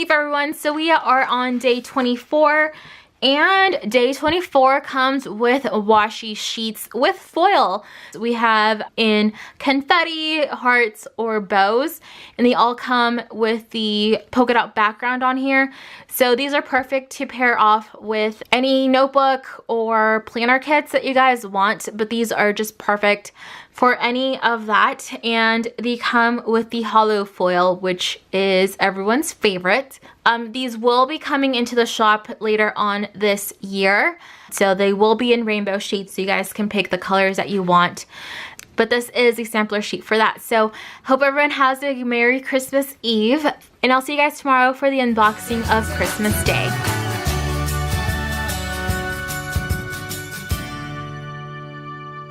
Eve, everyone. So we are on day 24. And day 24 comes with washi sheets with foil. We have in confetti, hearts, or bows, and they all come with the polka dot background on here. So these are perfect to pair off with any notebook or planner kits that you guys want, but these are just perfect for any of that. And they come with the hollow foil, which is everyone's favorite. These will be coming into the shop later on this year. So they will be in rainbow shades, so you guys can pick the colors that you want. But this is a sampler sheet for that. So hope everyone has a Merry Christmas Eve. And I'll see you guys tomorrow for the unboxing of Christmas Day.